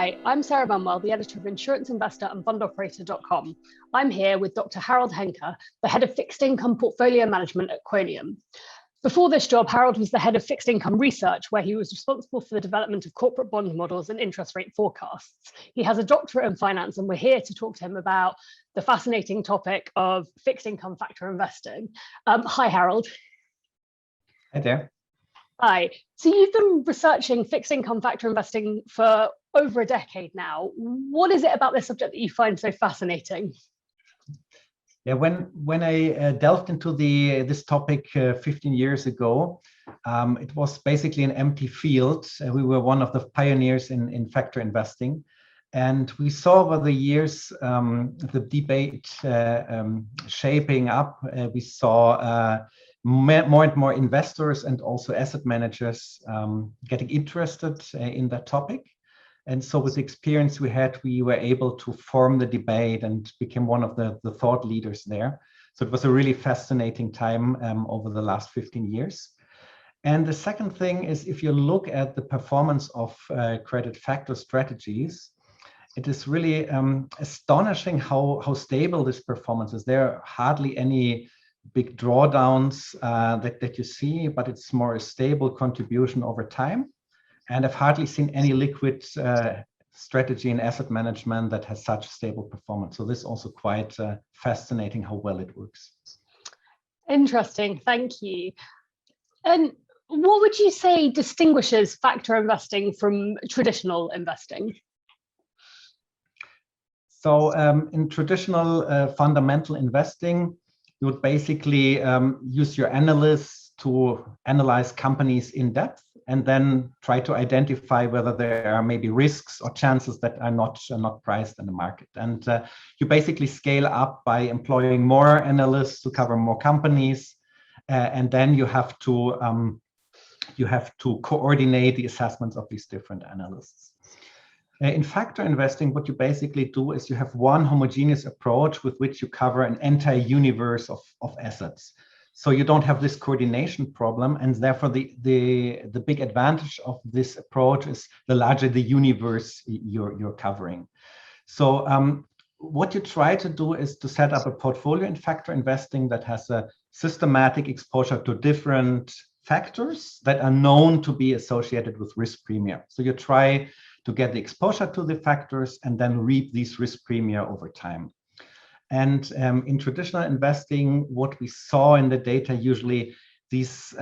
Hi, I'm Sarah Bunwell, the editor of Insurance Investor and FundOperator.com. I'm here with Dr. Harald Henke, the head of fixed income portfolio management at Quoniam. Before this job, Harald was the head of fixed income research, where he was responsible for the development of corporate bond models and interest rate forecasts. He has a doctorate in finance, and we're here to talk to him about the fascinating topic of fixed income factor investing. Hi, Harald. Hi there. Hi. So you've been researching fixed income factor investing for over a decade now. What is it about this subject that you find so fascinating? Yeah, when I delved into this topic 15 years ago, it was basically an empty field. We were one of the pioneers in factor investing. And we saw over the years the debate shaping up. We saw more and more investors and also asset managers getting interested in that topic. And so with the experience we had, we were able to form the debate and became one of the thought leaders there. So it was a really fascinating time over the last 15 years. And the second thing is, if you look at the performance of credit factor strategies, it is really astonishing how stable this performance is. There are hardly any big drawdowns that you see, but it's more a stable contribution over time. And I've hardly seen any liquid strategy in asset management that has such stable performance. So this is also quite fascinating how well it works. Interesting, thank you. And what would you say distinguishes factor investing from traditional investing? So in traditional fundamental investing, you would basically use your analysts to analyze companies in depth and then try to identify whether there are maybe risks or chances that are not priced in the market. And you basically scale up by employing more analysts to cover more companies, and then you have to coordinate the assessments of these different analysts. In factor investing, what you basically do is you have one homogeneous approach with which you cover an entire universe of assets. So you don't have this coordination problem, and therefore the big advantage of this approach is the larger the universe you're covering. So what you try to do is to set up a portfolio in factor investing that has a systematic exposure to different factors that are known to be associated with risk premium. So you try to get the exposure to the factors and then reap these risk premia over time. And in traditional investing, what we saw in the data, usually these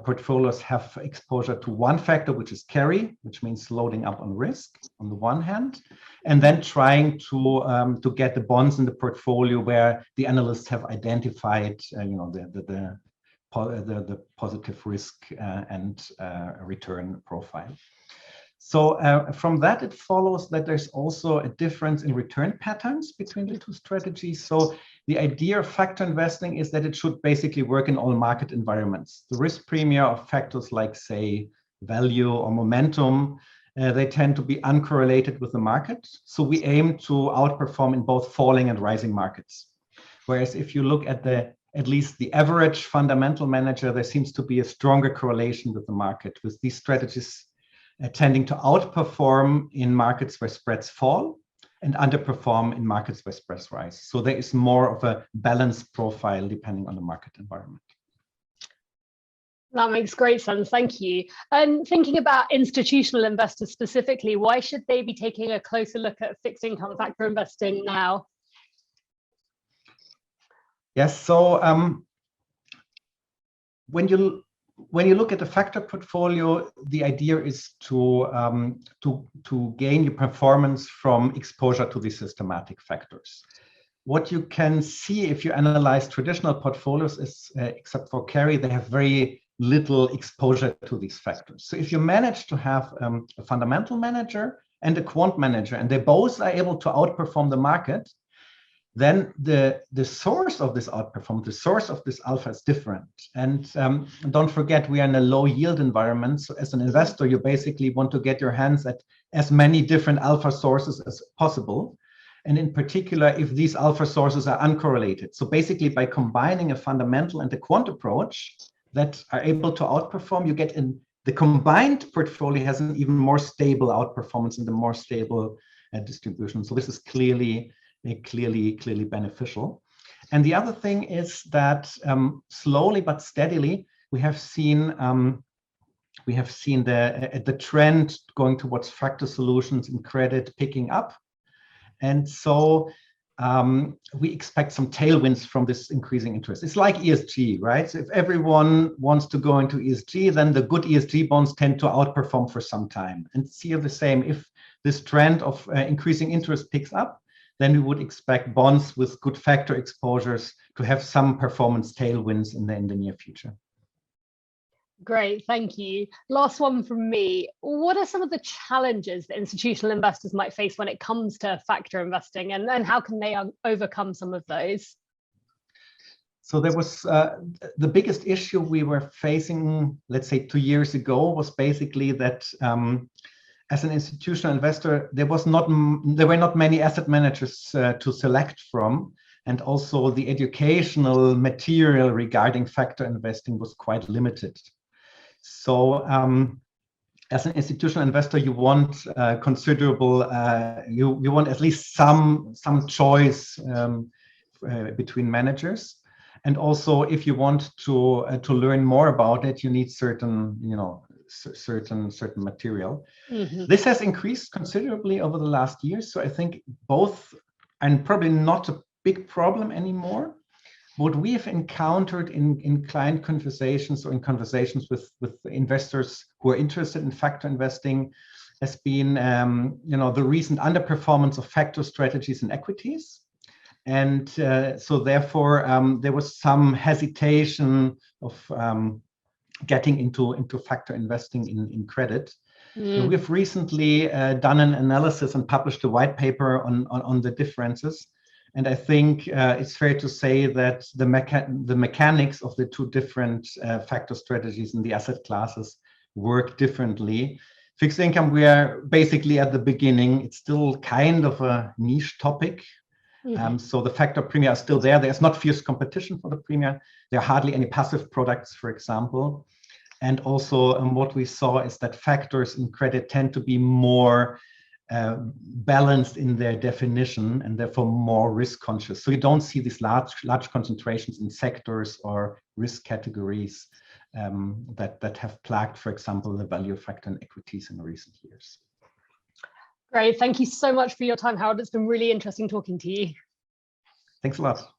portfolios have exposure to one factor, which is carry, which means loading up on risk on the one hand, and then trying to get the bonds in the portfolio where the analysts have identified, the positive risk and return profile. So from that, it follows that there's also a difference in return patterns between the two strategies. So the idea of factor investing is that it should basically work in all market environments. The risk premia of factors like, say, value or momentum, they tend to be uncorrelated with the market. So we aim to outperform in both falling and rising markets. Whereas if you look at at least the average fundamental manager, there seems to be a stronger correlation with the market, with these strategies tending to outperform in markets where spreads fall and underperform in markets where spreads rise. So there is more of a balanced profile depending on the market environment. That makes great sense, thank you. And thinking about institutional investors specifically, why should they be taking a closer look at fixed income factor investing now? Yes, so when you look at the factor portfolio, the idea is to gain your performance from exposure to the systematic factors. What you can see if you analyze traditional portfolios is, except for carry, they have very little exposure to these factors. So if you manage to have a fundamental manager and a quant manager, and they both are able to outperform the market, then the source of this outperformance, the source of this alpha is different. And don't forget, we are in a low yield environment. So as an investor, you basically want to get your hands at as many different alpha sources as possible. And in particular, if these alpha sources are uncorrelated. So basically by combining a fundamental and a quant approach that are able to outperform, you get the combined portfolio has an even more stable outperformance and a more stable distribution. So this is clearly beneficial. And the other thing is that slowly but steadily we have seen the trend going towards factor solutions in credit picking up, and so we expect some tailwinds from this increasing interest. It's like ESG, right? So if everyone wants to go into ESG, then the good ESG bonds tend to outperform for some time. And it's here the same. If this trend of increasing interest picks up, then we would expect bonds with good factor exposures to have some performance tailwinds in the near future. Great, thank you. Last one from me. What are some of the challenges that institutional investors might face when it comes to factor investing, and how can they overcome some of those? So there was the biggest issue we were facing, let's say 2 years ago, was basically that as an institutional investor, there were not many asset managers to select from. And also the educational material regarding factor investing was quite limited. So as an institutional investor, you want considerable, you want at least some choice between managers. And also, if you want to learn more about it, you need certain material. Mm-hmm. This has increased considerably over the last year. So I think both, and probably not a big problem anymore. What we have encountered in client conversations or in conversations with investors who are interested in factor investing has been, the recent underperformance of factor strategies in equities. And so therefore, there was some hesitation of getting into factor investing in credit. Mm. We've recently done an analysis and published a white paper on the differences. And I think it's fair to say that the mechanics of the two different factor strategies in the asset classes work differently. Fixed income, we are basically at the beginning. It's still kind of a niche topic. Mm-hmm. So the factor premia are still there. There's not fierce competition for the premia. There are hardly any passive products, for example. And also what we saw is that factors in credit tend to be more balanced in their definition and therefore more risk conscious. So you don't see these large concentrations in sectors or risk categories that have plagued, for example, the value factor in equities in recent years. Great. Thank you so much for your time, Harald. It's been really interesting talking to you. Thanks a lot.